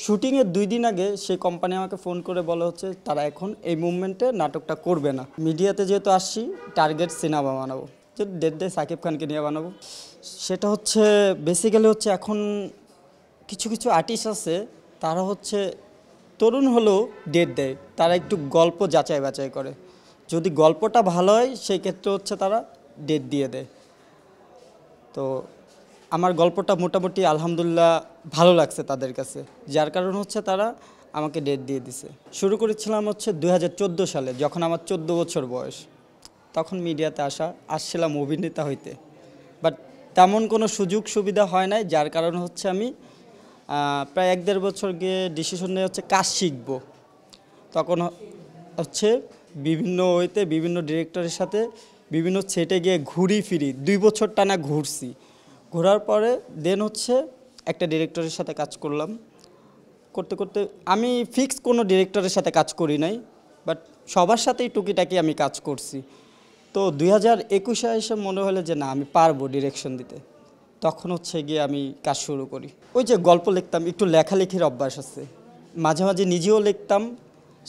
শুটিংয়ের 2 দিন আগে সেই কোম্পানি আমাকে ফোন করে বলা হচ্ছে তারা এখন এই মুভমেন্টে নাটকটা করবে না। মিডিয়াতে যেহেতু আসছি টার্গেট সিনেমা বানাবো, যে ডেট ডে সাকিব খানকে নিয়ে বানাবো। সেটা হচ্ছে বেসিক্যালি হচ্ছে এখন কিছু কিছু আর্টিস্ট আছে তারা হচ্ছে তরুণ হলেও ডেট দেয়, তারা একটু গল্প যাচাই বাছাই করে, যদি গল্পটা ভালো হয় সেই ক্ষেত্রে হচ্ছে তারা ডেট দিয়ে দেয়। তো আমার গল্পটা মোটামুটি আলহামদুলিল্লাহ ভালো লাগছে তাদের কাছে, যার কারণ হচ্ছে তারা আমাকে ডেট দিয়ে দিছে। শুরু করেছিলাম হচ্ছে 2014 সালে, যখন আমার 14 বছর বয়স। তখন মিডিয়াতে আসছিলাম অভিনেতা হইতে, বাট তেমন কোনো সুযোগ সুবিধা হয় নাই, যার কারণ হচ্ছে আমি প্রায় 1-1.5 বছর গিয়ে ডিসিশন নিয়ে হচ্ছে কাজ শিখবো। তখন হচ্ছে বিভিন্ন ওয়েতে বিভিন্ন ডিরেক্টরের সাথে বিভিন্ন সেটে গিয়ে ঘুরি ফিরি, 2 বছর টানা ঘুরছি। ঘোরার পরে দেন হচ্ছে একটা ডিরেক্টরের সাথে কাজ করলাম। করতে করতে আমি ফিক্স কোনো ডিরেক্টরের সাথে কাজ করি নাই, বাট সবার সাথেই টুকিটাকি আমি কাজ করছি। তো 2021-এ এসে মনে হলো যে না, আমি পারবো ডিরেকশন দিতে। তখন হচ্ছে গিয়ে আমি কাজ শুরু করি। ওই যে গল্প লিখতাম, একটু লেখালেখির অভ্যাস আছে, মাঝে মাঝে নিজেও লিখতাম,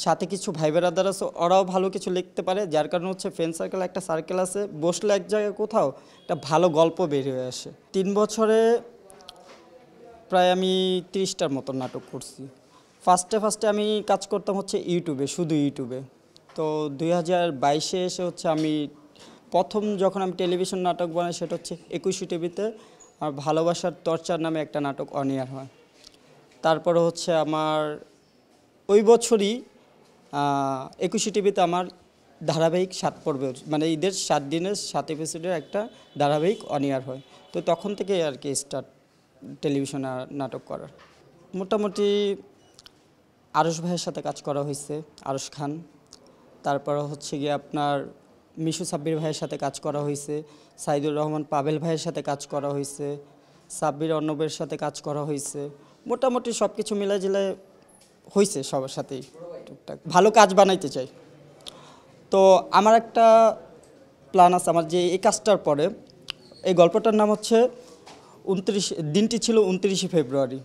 সাথে কিছু ভাই বেরাদার আছে ওরাও ভালো কিছু লিখতে পারে, যার কারণে হচ্ছে ফ্রেন্ড সার্কেল একটা সার্কেল আছে, বসলে এক জায়গায় কোথাও একটা ভালো গল্প বের হয়ে আসে। 3 বছরে প্রায় আমি 30টার মতো নাটক করছি। ফার্স্টে আমি কাজ করতাম হচ্ছে ইউটিউবে, শুধু ইউটিউবে। তো 2022-এ এসে হচ্ছে আমি প্রথম যখন আমি টেলিভিশন নাটক বানাই সেটা হচ্ছে 21 টিভিতে আমার ভালোবাসার টর্চার নামে একটা নাটক অন এয়ার হয়। তারপরে হচ্ছে আমার ওই বছরই 21 টিভিতে আমার ধারাবাহিক 7 পর্বের, মানে ঈদের 7 দিনের 7 এপিসোডের একটা ধারাবাহিক অন এয়ার হয়। তো তখন থেকে আর কি স্টার্ট টেলিভিশনে নাটক করার। মোটামুটি আরশ ভাইয়ের সাথে কাজ করা হয়েছে, আরশ খান। তারপর হচ্ছে গিয়ে আপনার মিশু সাব্বির ভাইয়ের সাথে কাজ করা হয়েছে, সাইদুর রহমান পাবেল ভাইয়ের সাথে কাজ করা হয়েছে, সাব্বির অর্ণবের সাথে কাজ করা হয়েছে। মোটামুটি সব কিছু মিলাই জিলায় হয়েছে সবার সাথেই টুকটাক। ভালো কাজ বানাইতে চাই। তো আমার একটা প্ল্যান আছে, আমার যে এই কাজটার পরে এই গল্পটার নাম হচ্ছে দিনটি ছিল 29 ফেব্রুয়ারি।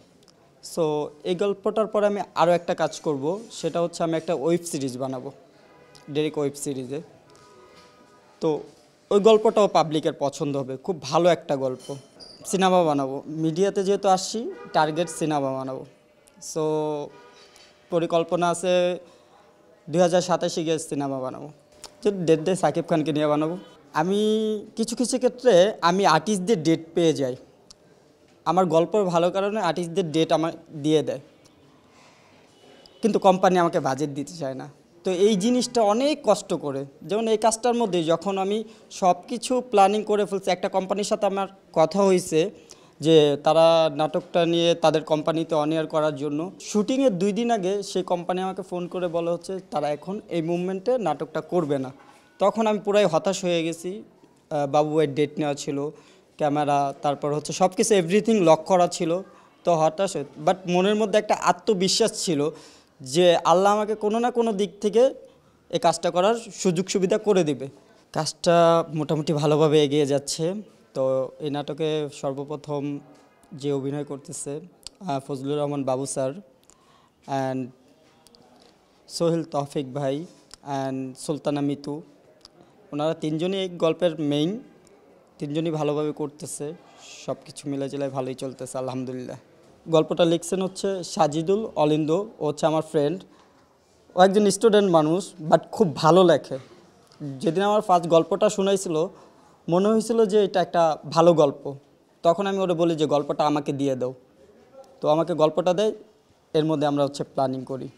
সো এই গল্পটার পরে আমি আরও একটা কাজ করব, সেটা হচ্ছে আমি একটা ওয়েব সিরিজ বানাবো, ডাইরেক্ট ওয়েব সিরিজে। তো ওই গল্পটাও পাবলিকের পছন্দ হবে, খুব ভালো একটা গল্প। সিনেমা বানাবো, মিডিয়াতে যেহেতু আসছি টার্গেট সিনেমা বানাবো। সো পরিকল্পনা আছে 2027-এ গিয়ে সিনেমা বানাবো, যে ডেট ডে সাকিব খানকে নিয়ে বানাবো। আমি কিছু কিছু ক্ষেত্রে আমি আর্টিস্টদের ডেট পেয়ে যাই, আমার গল্পের ভালো কারণে আর্টিস্টদের ডেট আমার দিয়ে দেয়, কিন্তু কোম্পানি আমাকে বাজেট দিতে চায় না। তো এই জিনিসটা অনেক কষ্ট করে, যেমন এই কাজটার মধ্যে যখন আমি সব কিছু প্ল্যানিং করে ফেলছি, একটা কোম্পানির সাথে আমার কথা হয়েছে যে তারা নাটকটা নিয়ে তাদের কোম্পানিতে অন এয়ার করার জন্য। শুটিংয়ের 2 দিন আগে সেই কোম্পানি আমাকে ফোন করে বলা হচ্ছে তারা এখন এই মুভমেন্টে নাটকটা করবে না। তখন আমি পুরাই হতাশ হয়ে গেছি। বাবুয়ের ডেট নেওয়া ছিল, ক্যামেরা, তারপর হচ্ছে সব কিছু এভরিথিং লক করা ছিল। তো হতাশ, বাট মনের মধ্যে একটা আত্মবিশ্বাস ছিল যে আল্লাহ আমাকে কোনো না কোনো দিক থেকে এই কাজটা করার সুযোগ সুবিধা করে দিবে। কাজটা মোটামুটি ভালোভাবে এগিয়ে যাচ্ছে। তো এই নাটকে সর্বপ্রথম যে অভিনয় করতেছে ফজলুর রহমান বাবু স্যার অ্যান্ড সোহেল তৌফিক ভাই অ্যান্ড সুলতানা মিতু, ওনারা 3জনই এই গল্পের মেইন, 3জনই ভালোভাবে করতেছে, সব কিছু মিলে জেলায় ভালোই চলতেছে আলহামদুলিল্লাহ। গল্পটা লিখছেন হচ্ছে সাজিদুল অলিন্দ, ও হচ্ছে আমার ফ্রেন্ড। ও একজন স্টুডেন্ট মানুষ, বাট খুব ভালো লেখে। যেদিন আমার ফার্স্ট গল্পটা শোনাইছিল মনে হয়েছিল যে এটা একটা ভালো গল্প, তখন আমি ওরা বলি যে গল্পটা আমাকে দিয়ে দাও। তো আমাকে গল্পটা দেয়, এর মধ্যে আমরা হচ্ছে প্ল্যানিং করি।